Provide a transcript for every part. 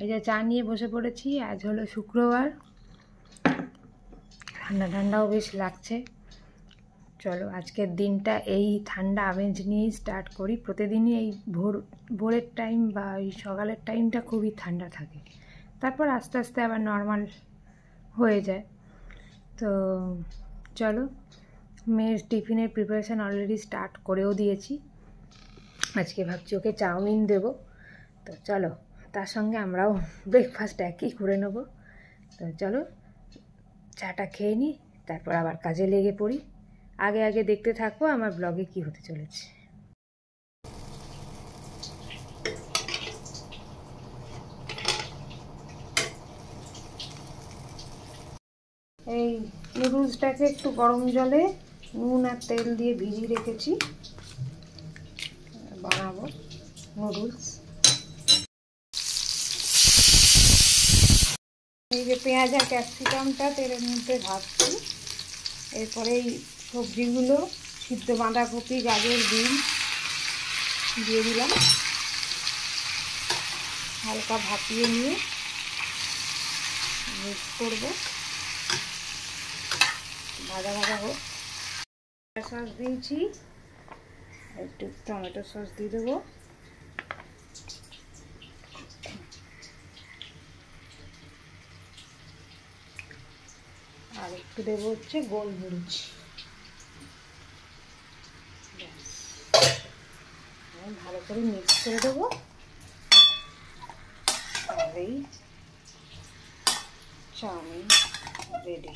এই যে চা নিয়ে বসে পড়েছি। আজ হলো শুক্রবার, ঠান্ডা ঠান্ডাও বেশ লাগছে। চলো আজকের দিনটা এই ঠান্ডা আমেজ নিয়েই স্টার্ট করি। প্রতিদিনই এই ভোরের টাইম বা এই সকালের টাইমটা খুবই ঠান্ডা থাকে, তারপর আস্তে আস্তে আবার নর্মাল হয়ে যায়। তো চলো, মেয়ের টিফিনের প্রিপারেশান অলরেডি স্টার্ট করেও দিয়েছি। আজকে ভাবছি ওকে চাউমিন দেবো, তো চলো তার সঙ্গে আমরাও ব্রেকফাস্ট একই করে নেব। তো চলো চাটা খেয়ে নিই, তারপর আবার কাজে লেগে পড়ি। আগে আগে দেখতে থাকবো আমার ব্লগে কি হতে চলেছে। এই নুডলসটাকে একটু গরম জলে নুন আর তেল দিয়ে ভিজিয়ে রেখেছি, বানাবো নুডলস। এই যে পেঁয়াজ আর ক্যাপসিকামটা তেলের মধ্যে ভাজছি, এরপরে এই সবজিগুলো সিদ্ধ বাঁধাকপি, গাজর, বিন দিয়ে দিলাম, হালকা ভাপিয়ে নিয়ে মিক্স করবো, ভাজা ভাজা হোক। সস দিয়েছি, একটু টমেটো সস দিয়ে দেবো, আর একটু দেবো হচ্ছে গোলমরিচ। ভালো করে মিক্স করে দেবো, তাহলেই চাউমিন রেডি।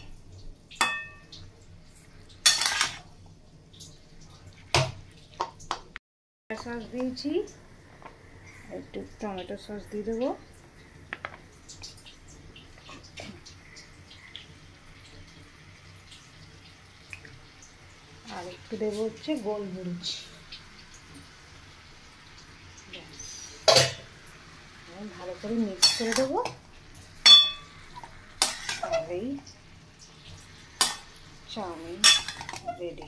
সস দিয়েছি, একটু টমেটো সস দিয়ে দেবো, আর একটু দেবো হচ্ছে গোলমরিচ। ভালো করে মিক্স করে দেবো, তাহলেই চাউমিন রেডি।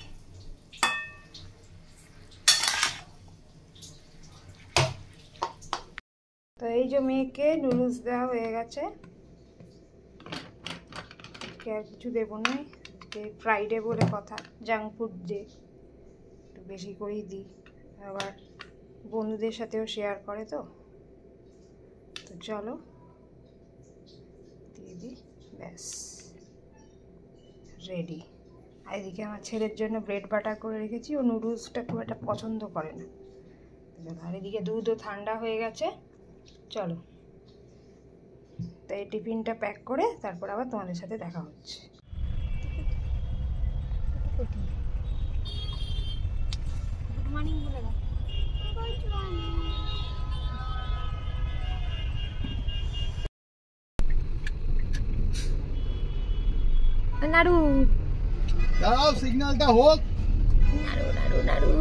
তো এই যে মেয়েকে নুডলস দেওয়া হয়ে গেছে, আর কিছু দেবো না, যে ফ্রাইডে বলে কথা, জাঙ্ক ফুড যে একটু বেশি করেই দিই, আবার বন্ধুদের সাথেও শেয়ার করে। তো চলো দিয়ে দিই, ব্যাস রেডি। আর এদিকে আমার ছেলের জন্য ব্রেড বাটার করে রেখেছি, ও নুডলসটা খুব একটা পছন্দ করে না। আর এদিকে দুধও ঠান্ডা হয়ে গেছে। চলো তাই টিফিনটা প্যাক করে তারপর আবার তোমাদের সাথে দেখা হচ্ছে। গুড মর্নিং বলে দাও। নাড়ু দাও, সিগন্যালটা হোক। নাড়ু নাড়ু নাড়ু।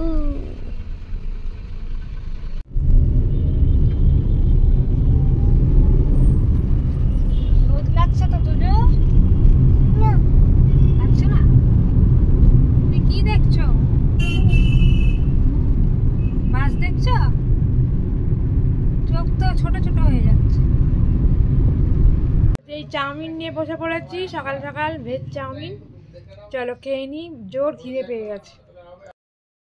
রোদ লাগছে তো তোজো? না লাগছে না। তুমি কি দেখছো? মাছ দেখছো? চোখ তো ছোট ছোট হয়ে যাচ্ছে। এই চাউমিন নিয়ে বসে পড়েছি, সকাল সকাল ভেজ চাউমিন। চলো খেয়ে নিই, জোর খিদে পেয়ে গেছে।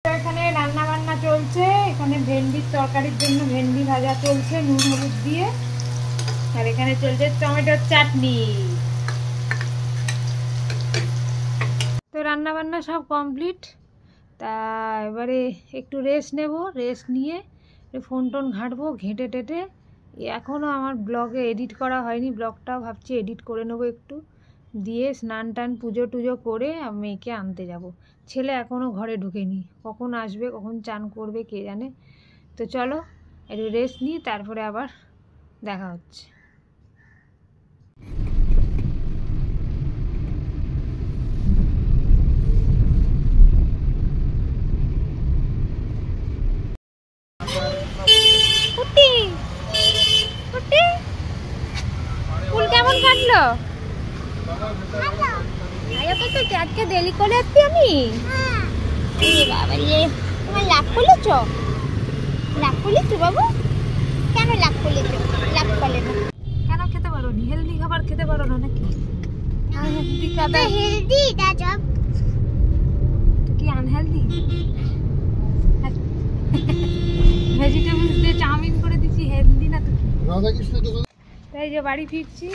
এখানে রান্না বান্না চলছে, এখানে ভেন্ডির তরকারির জন্য ভেন্ডি ভাজা চলছে নুন হলুদ দিয়ে, আর এখানে চলছে টমেটোর চাটনি। তো রান্না বান্না সব কমপ্লিট, তা এবারে একটু রেস্ট নেব, রেস্ট নিয়ে ফোন টোন ঘাঁটবো, ঘেঁটে টেটে। এখনও আমার ব্লগে এডিট করা হয়নি, ব্লগটাও ভাবছি এডিট করে নেবো একটু, দিয়ে স্নান টান পুজো টুজো করে মেয়েকে আনতে যাব। ছেলে এখনও ঘরে ঢুকেনি, কখন আসবে কখন চান করবে কে জানে। তো চলো একটু রেস্ট নিই, তারপরে আবার দেখা হচ্ছে। ফুল কেমন কাটলো? আজকে দেরি করে আসছি আমি। বাবা রে, তোমার লাভ করলেছ? লাভ করলেছ বাবু? কেন লাভ করলেছ? লাভ করলে না। দাদা হেলদি দাদা কি আনহেলদি ভেজিটেবলস দিয়ে চাউমিন করে দিচ্ছি, হেলদি না তো। রাধাকৃষ্ণ তো তাই যে বাড়ি ফিরছি,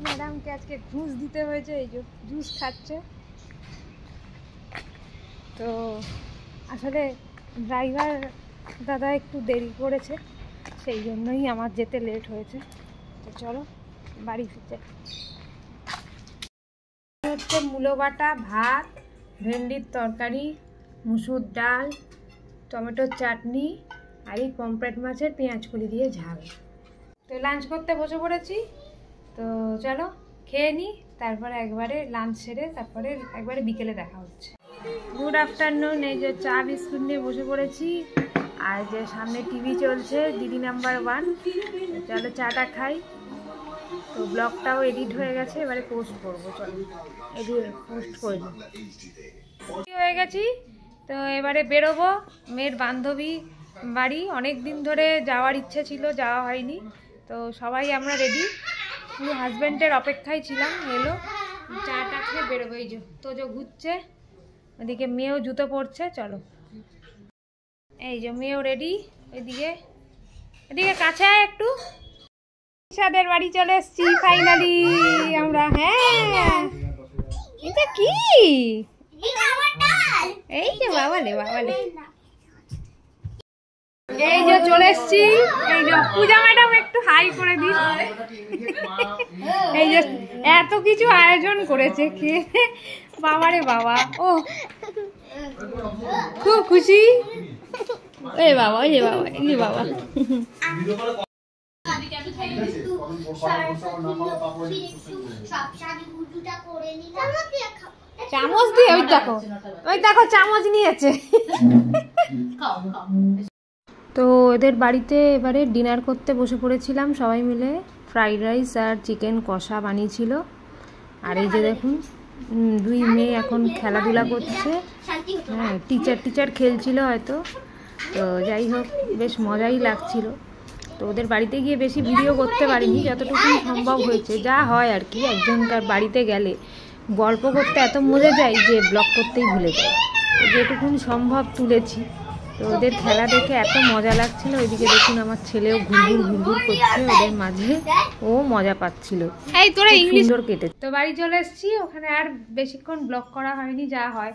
ম্যাডামকে আজকে ঘুষ দিতে হয়েছে, এই যে জুস খাচ্ছে। তো আসলে ড্রাইভার দাদা একটু দেরি করেছে, সেই জন্যই আমার যেতে লেট হয়েছে। তো চলো বাড়ি ফিরতে। হচ্ছে মূলো বাটা, ভাত, ভেন্ডির তরকারি, মুসুর ডাল, টমেটোর চাটনি আর এই পমফ্রেট মাছের পেঁয়াজকলি দিয়ে ঝাল। তো লাঞ্চ করতে বসে পড়েছি। তো চলো খেয়ে নিই, তারপরে একবারে লাঞ্চ সেরে তারপরে একবারে বিকেলে দেখা হচ্ছে। Good afternoon. এই যে চা বিস্কুট নিয়ে বসে পড়েছি, আর যে সামনে টিভি চলছে দিদি নাম্বার 1। চলো চাটা খাই। তো ব্লগটাও এডিট হয়ে গেছে, এবারে পোস্ট করবো। চলো পোস্ট করে দিই। হয়ে গেছি, তো এবারে বেরোবো মেয়ের বান্ধবী বাড়ি। অনেক দিন ধরে যাওয়ার ইচ্ছে ছিল, যাওয়া হয়নি। তো সবাই আমরা রেডি, শুধু হাজব্যান্ডের অপেক্ষায় ছিলাম। এলো, চাটা খেয়ে বেরোবো। এই যে তোজো ঘুরছে, ওদিকে মেয়েও জুতো পরছে। চলো, এই যে মেয়েও রেডি। এদিকে কাছে আয় একটু। সাদের বাড়ি চলে এসছি ফাইনালি আমরা। হ্যাঁ, এটা কি? এই যে বাবালে বাবালে, এই যে চলে এসছি। এই যে পূজা ম্যাডাম একটু হাই করে দিই। এই যে এত কিছু আয়োজন করেছে, খেয়ে বাবারে বাবা, ও খুব খুশি। এই বাবা, এই যে বাবা, এই যে বাবা। চামচ দিয়ে, ওই দেখো, ওই দেখো চামচ নিয়েছে। তো এদের বাড়িতে এবারে ডিনার করতে বসে পড়েছিলাম সবাই মিলে। ফ্রাইড রাইস আর চিকেন কষা বানিয়েছিল। আর এই যে দেখুন, দুই মেয়ে এখন খেলাধুলা করছে। হ্যাঁ, টিচার খেলছিল হয়তো। তো যাই হোক, বেশ মজাই লাগছিল। তো ওদের বাড়িতে গিয়ে বেশি ভিডিও করতে পারিনি, যতটুকু সম্ভব হয়েছে। যা হয় আর কি, একজনকার বাড়িতে গেলে গল্প করতে এত মজা যায় যে ব্লগ করতেই ভুলে যায়। যেটুকুন সম্ভব তুলেছি। তো ওদের খেলা দেখে এত মজা লাগছিল। ওইদিকে দেখুন আমার ছেলেও ঘুরঘুর করছে ওদের মাঝে, ও মজা পাচ্ছিল। এই তোরা ইংলিশ সুন্দর কেটে। তো বাড়ি চলে এসেছি, ওখানে আর বেশিক্ষণ ব্লগ করা হয়নি। যা হয়,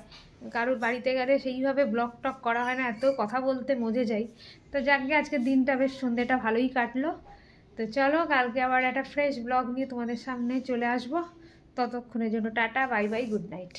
কারোর বাড়িতে গেলে সেইভাবে ব্লগ টক করা হয় না, এত কথা বলতে মজে যাই। তো যাকে আজকের দিনটা বেশ, সন্ধ্যেটা ভালোই কাটলো। তো চলো কালকে আবার একটা ফ্রেশ ব্লগ নিয়ে তোমাদের সামনে চলে আসবো। ততক্ষণের জন্য tata, bye bye, good night.